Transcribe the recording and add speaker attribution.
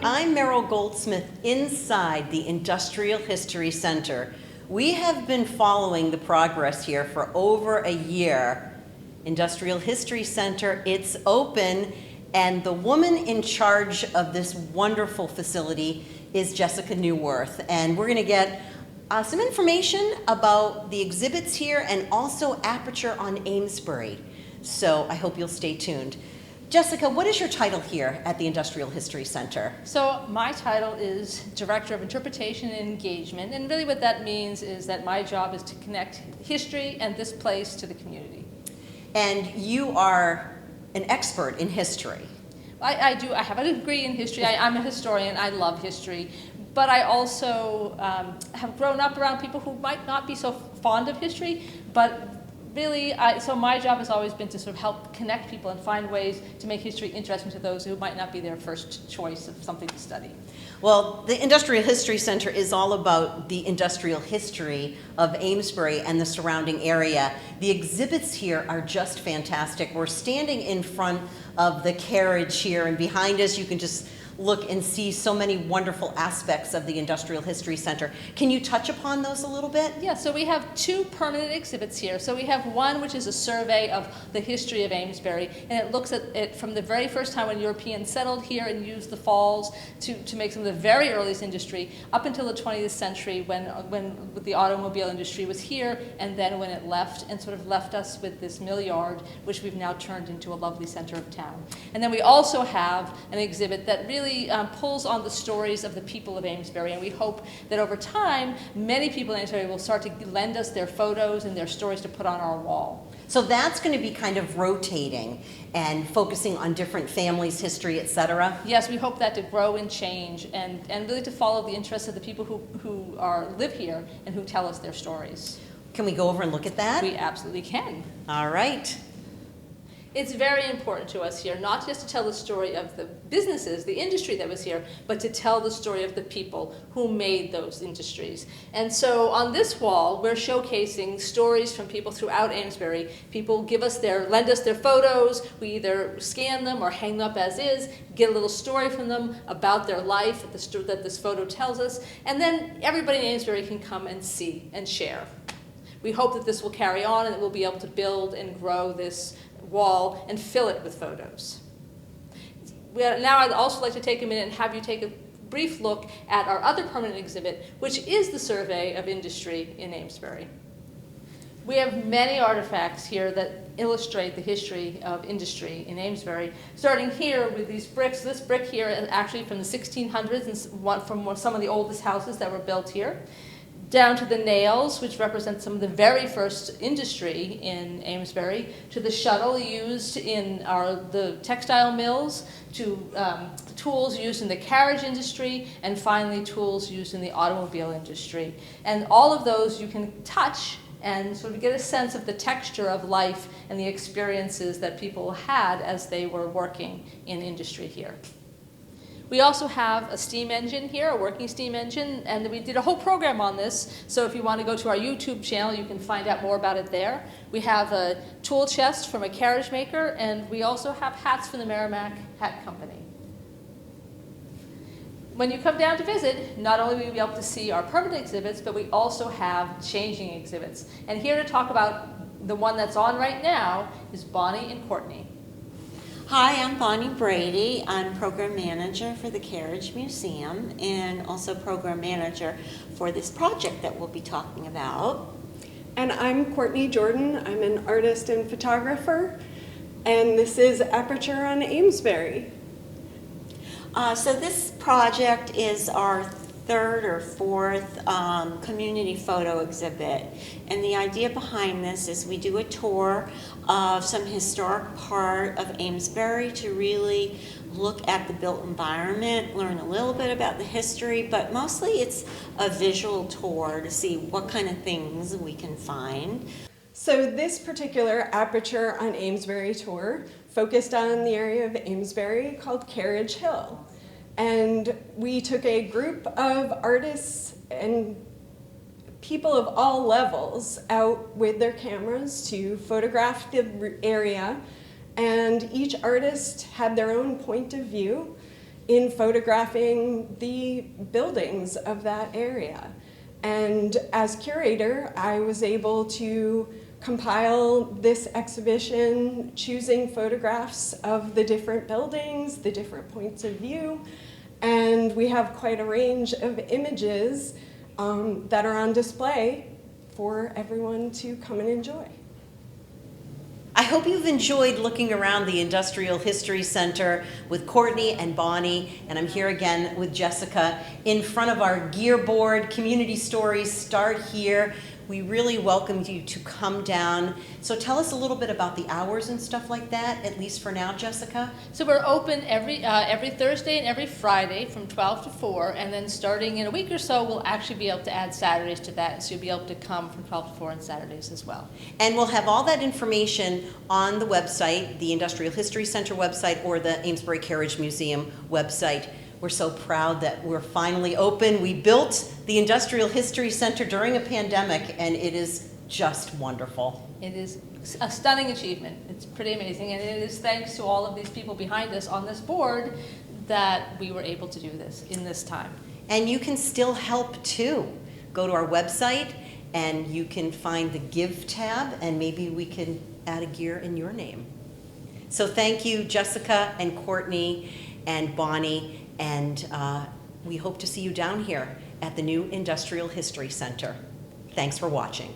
Speaker 1: I'm Merrill Goldsmith inside the Industrial History Center. We have been following the progress here for over a year. Industrial History Center, it's open, and the woman in charge of this wonderful facility is Jessica Newworth. And we're gonna get some information about the exhibits here and also Aperture on Amesbury. So I hope you'll stay tuned. Jessica, what is your title here at the Industrial History Center?
Speaker 2: So my title is Director of Interpretation and Engagement, and really what that means is that my job is to connect history and this place to the community.
Speaker 1: And you are an expert in history.
Speaker 2: I do. I have a degree in history. I'm a historian. I love history. But I also have grown up around people who might not be so fond of history, but really, so my job has always been to sort of help connect people and find ways to make history interesting to those who might not be their first choice of something to study.
Speaker 1: Well, the Industrial History Center is all about the industrial history of Amesbury and the surrounding area. The exhibits here are just fantastic. We're standing in front of the carriage here, and behind us you can just look and see so many wonderful aspects of the Industrial History Center. Can you touch upon those a little bit?
Speaker 2: Yeah, so we have two permanent exhibits here. So we have one which is a survey of the history of Amesbury, and it looks at it from the very first time when Europeans settled here and used the falls to make some of the very earliest industry up until the 20th century when the automobile industry was here, and then when it left and sort of left us with this mill yard, which we've now turned into a lovely center of town. And then we also have an exhibit that really pulls on the stories of the people of Amesbury, and we hope that over time many people in Amesbury will start to lend us their photos and their stories to put on our wall.
Speaker 1: So that's going to be kind of rotating and focusing on different families' history, etc.
Speaker 2: Yes, we hope that to grow and change and really to follow the interests of the people who live here and who tell us their stories.
Speaker 1: Can we go over and look at that?
Speaker 2: We absolutely can.
Speaker 1: All right.
Speaker 2: It's very important to us here, not just to tell the story of the businesses, the industry that was here, but to tell the story of the people who made those industries. And so on this wall, we're showcasing stories from people throughout Amesbury. People lend us their photos. We either scan them or hang them up as is, get a little story from them about their life that this photo tells us, and then everybody in Amesbury can come and see and share. We hope that this will carry on and that we'll be able to build and grow this wall and fill it with photos. Now I'd also like to take a minute and have you take a brief look at our other permanent exhibit, which is the survey of industry in Amesbury. We have many artifacts here that illustrate the history of industry in Amesbury, starting here with these bricks. This brick here is actually from the 1600s and from some of the oldest houses that were built here, down to the nails, which represent some of the very first industry in Amesbury, to the shuttle used in the textile mills, to tools used in the carriage industry, and finally tools used in the automobile industry. And all of those you can touch and sort of get a sense of the texture of life and the experiences that people had as they were working in industry here. We also have a steam engine here, a working steam engine, and we did a whole program on this, so if you want to go to our YouTube channel, you can find out more about it there. We have a tool chest from a carriage maker, and we also have hats from the Merrimack Hat Company. When you come down to visit, not only will you be able to see our permanent exhibits, but we also have changing exhibits. And here to talk about the one that's on right now is Bonnie and Courtney.
Speaker 3: Hi, I'm Bonnie Brady. I'm Program Manager for the Carriage Museum and also Program Manager for this project that we'll be talking about.
Speaker 4: And I'm Courtney Jordan. I'm an artist and photographer, and this is Aperture on Amesbury.
Speaker 3: So this project is our third or fourth community photo exhibit. And the idea behind this is we do a tour of some historic part of Amesbury to really look at the built environment, learn a little bit about the history, but mostly it's a visual tour to see what kind of things we can find.
Speaker 4: So this particular Aperture on Amesbury tour focused on the area of Amesbury called Carriage Hill. And we took a group of artists and people of all levels out with their cameras to photograph the area, and each artist had their own point of view, in photographing the buildings of that area. And as curator, I was able to compile this exhibition, choosing photographs of the different buildings, the different points of view, and we have quite a range of images that are on display for everyone to come and enjoy.
Speaker 1: I hope you've enjoyed looking around the Industrial History Center with Courtney and Bonnie, and I'm here again with Jessica in front of our gear board, Community Stories Start Here. We really welcome you to come down. So tell us a little bit about the hours and stuff like that, at least for now, Jessica.
Speaker 2: So we're open every Thursday and every Friday from 12 to 4, and then starting in a week or so, we'll actually be able to add Saturdays to that, so you'll be able to come from 12 to 4 on Saturdays as well.
Speaker 1: And we'll have all that information on the website, the Industrial History Center website or the Amesbury Carriage Museum website. We're so proud that we're finally open. We built the Industrial History Center during a pandemic, and it is just wonderful.
Speaker 2: It is a stunning achievement. It's pretty amazing, and it is thanks to all of these people behind us on this board that we were able to do this in this time.
Speaker 1: And you can still help too. Go to our website and you can find the Give tab, and maybe we can add a gear in your name. So thank you, Jessica and Courtney and Bonnie, and we hope to see you down here at the new Industrial History Center. Thanks for watching.